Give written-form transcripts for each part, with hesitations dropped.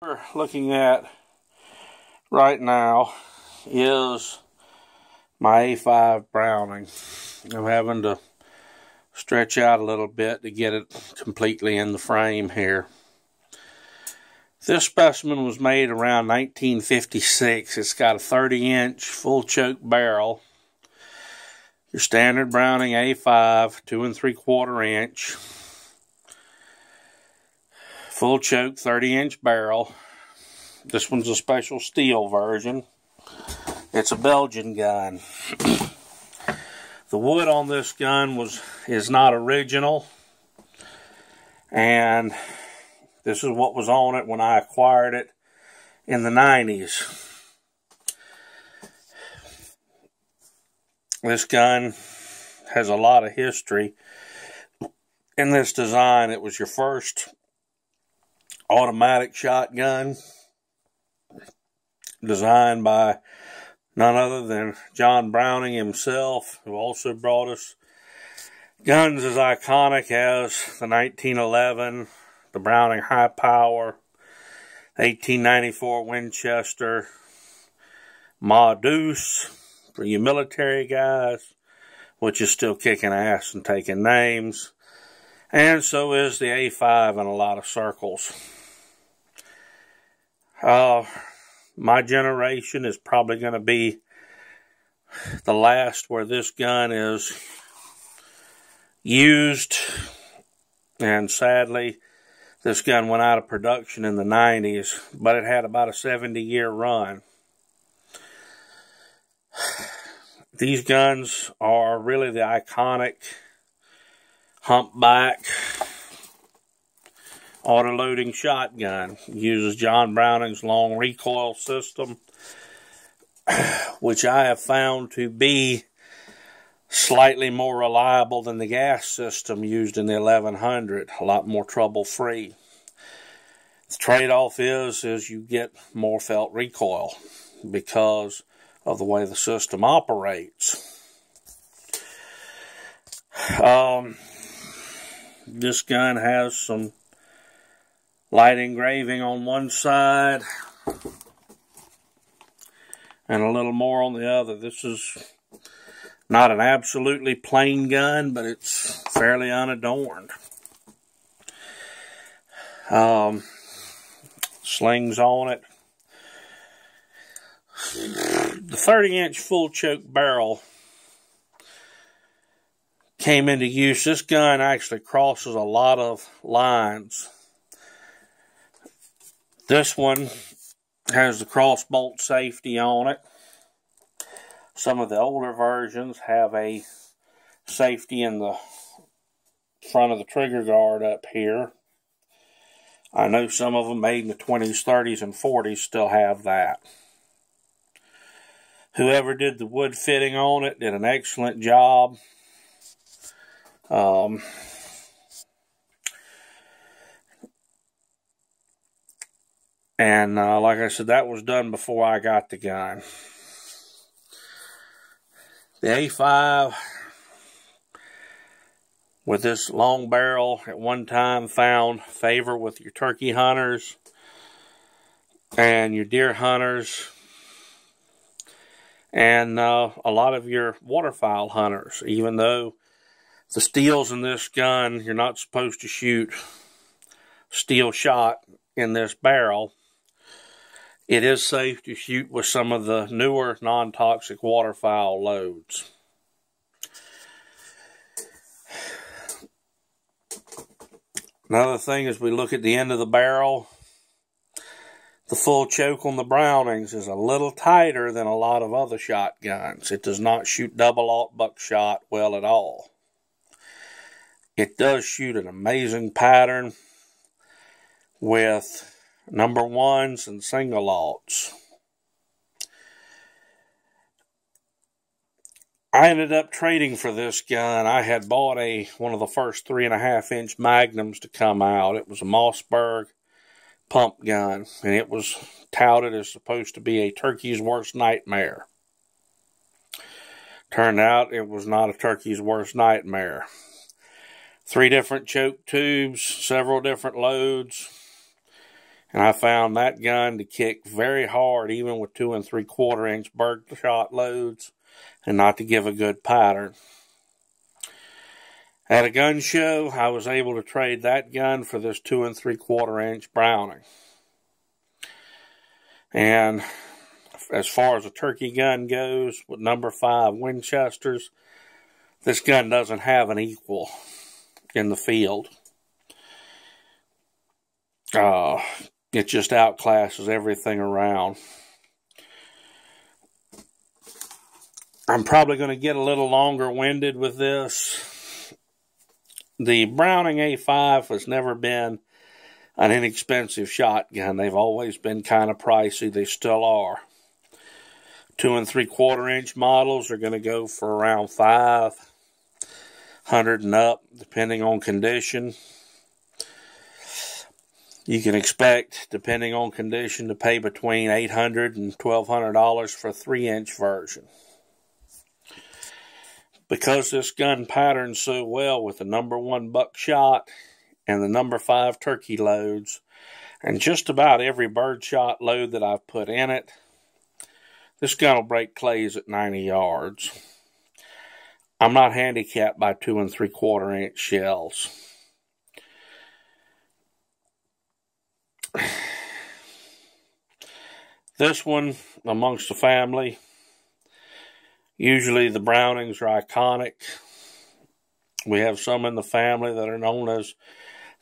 We're looking at right now is my A5 Browning. I'm having to stretch out a little bit to get it completely in the frame here. This specimen was made around 1956. It's got a 30-inch full choke barrel. Your standard Browning A5, 2 3/4 inch. Full choke, 30-inch barrel. This one's a special steel version. It's a Belgian gun. The wood on this gun is not original, and this is what was on it when I acquired it in the 90s. This gun has a lot of history. In this design, it was your first automatic shotgun, designed by none other than John Browning himself, who also brought us guns as iconic as the 1911, the Browning High Power, 1894 Winchester, Ma Deuce for you military guys, which is still kicking ass and taking names, and so is the A5 in a lot of circles. My generation is probably going to be the last where this gun is used, and sadly this gun went out of production in the 90s, but it had about a 70-year run. These guns are really the iconic humpback auto-loading shotgun. It uses John Browning's long recoil system, which I have found to be slightly more reliable than the gas system used in the 1100. A lot more trouble-free. The trade-off is you get more felt recoil because of the way the system operates. This gun has some light engraving on one side and a little more on the other. This is not an absolutely plain gun, but it's fairly unadorned. Slings on it. The 30-inch full choke barrel came into use. This gun actually crosses a lot of lines. This one has the crossbolt safety on it. Some of the older versions have a safety in the front of the trigger guard up here. I know some of them made in the 20s, 30s, and 40s still have that. Whoever did the wood fitting on it did an excellent job. And like I said, that was done before I got the gun. The A5 with this long barrel at one time found favor with your turkey hunters and your deer hunters and a lot of your waterfowl hunters. Even though the steels in this gun, you're not supposed to shoot steel shot in this barrel, it is safe to shoot with some of the newer non-toxic waterfowl loads. Another thing is we look at the end of the barrel. The full choke on the Brownings is a little tighter than a lot of other shotguns. It does not shoot double-aught buckshot well at all. It does shoot an amazing pattern with number ones and single aughts. I ended up trading for this gun. I had bought one of the first 3.5-inch Magnums to come out. It was a Mossberg pump gun, and it was touted as supposed to be a turkey's worst nightmare. Turned out it was not a turkey's worst nightmare. 3 different choke tubes, several different loads. And I found that gun to kick very hard, even with 2 3/4 inch birdshot loads, and not to give a good pattern. At a gun show, I was able to trade that gun for this 2 3/4 inch Browning. And as far as a turkey gun goes, with number 5 Winchesters, this gun doesn't have an equal in the field. It just outclasses everything around. I'm probably going to get a little longer-winded with this. The Browning A5 has never been an inexpensive shotgun. They've always been kind of pricey. They still are. 2 3/4 inch models are going to go for around $500 and up, depending on condition. You can expect, depending on condition, to pay between $800 and $1,200 for a 3-inch version. Because this gun patterns so well with the number 1 buckshot and the number 5 turkey loads, and just about every birdshot load that I've put in it, this gun will break clays at 90 yards. I'm not handicapped by 2 3/4 inch shells. This one, amongst the family, usually the Brownings are iconic. We have some in the family that are known as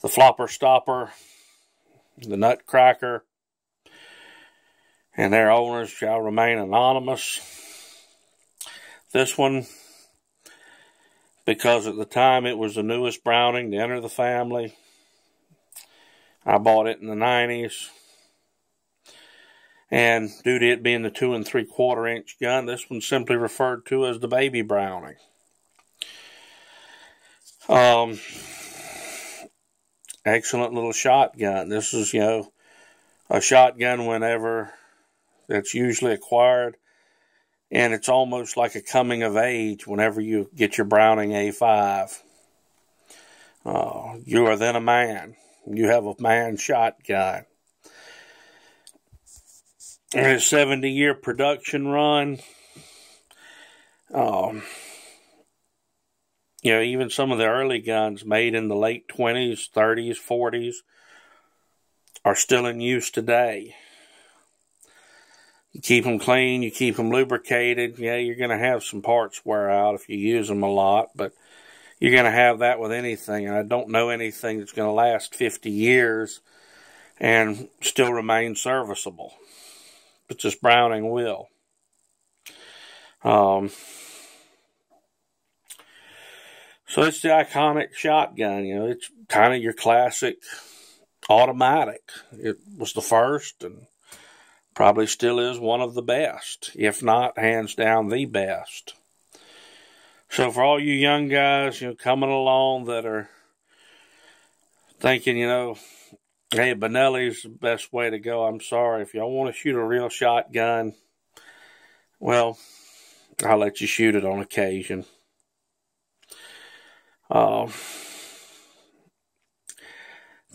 the Flopper Stopper, the Nutcracker, and their owners shall remain anonymous. This one, because at the time it was the newest Browning to enter the family, I bought it in the 90s. And due to it being the 2 3/4 inch gun, this one's simply referred to as the baby Browning. Excellent little shotgun. This is, a shotgun whenever that's usually acquired, and it's almost like a coming of age whenever you get your Browning A5. You are then a man. You have a man shotgun. In a 70-year production run, even some of the early guns made in the late 20s, 30s, 40s are still in use today. You keep them clean, you keep them lubricated. Yeah, you're going to have some parts wear out if you use them a lot, but you're going to have that with anything. And I don't know anything that's going to last 50 years and still remain serviceable. But this Browning will. So it's the iconic shotgun. It's kind of your classic automatic. It was the first and probably still is one of the best, if not hands down the best. So for all you young guys, coming along that are thinking, hey, Benelli's the best way to go, I'm sorry. If y'all want to shoot a real shotgun, well, I'll let you shoot it on occasion.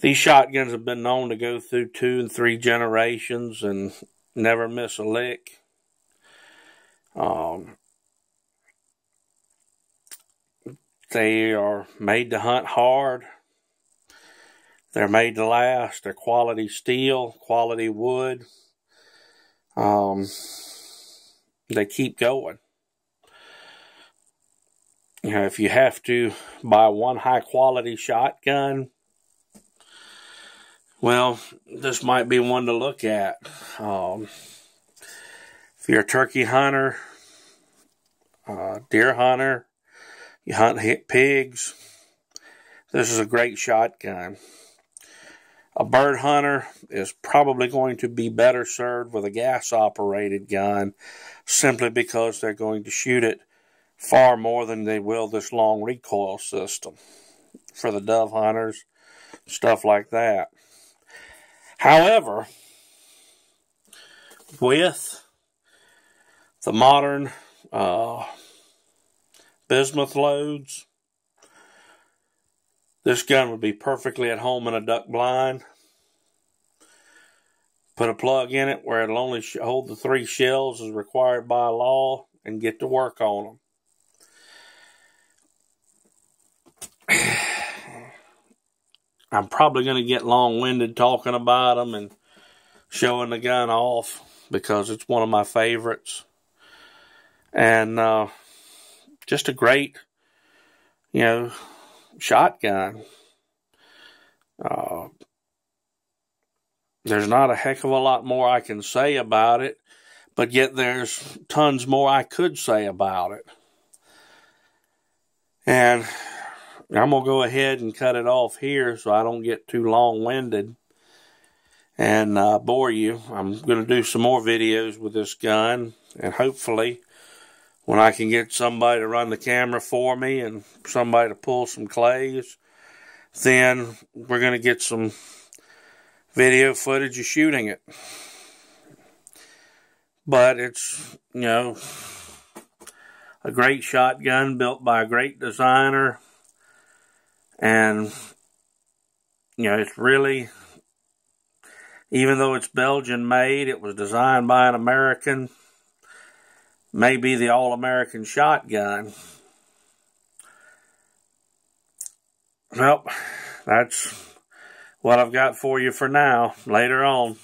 These shotguns have been known to go through 2 and 3 generations and never miss a lick. They are made to hunt hard. They're made to last. They're quality steel, quality wood. They keep going. If you have to buy one high-quality shotgun, well, this might be one to look at. If you're a turkey hunter, deer hunter, you hunt pigs, this is a great shotgun. A bird hunter is probably going to be better served with a gas-operated gun simply because they're going to shoot it far more than they will this long recoil system for the dove hunters, stuff like that. However, with the modern bismuth loads, this gun would be perfectly at home in a duck blind. put a plug in it where it'll only hold the 3 shells as required by law, and get to work on them. I'm probably going to get long-winded talking about them and showing the gun off because it's one of my favorites. And just a great, shotgun. There's not a heck of a lot more I can say about it, but yet there's tons more I could say about it. And I'm going to go ahead and cut it off here so I don't get too long-winded and bore you. I'm going to do some more videos with this gun, and hopefully when I can get somebody to run the camera for me and somebody to pull some clays, then we're going to get some video footage of shooting it. But it's, a great shotgun built by a great designer. And, it's really, even though it's Belgian made, it was designed by an American. Maybe the all-American shotgun. Well, that's what I've got for you for now. Later on.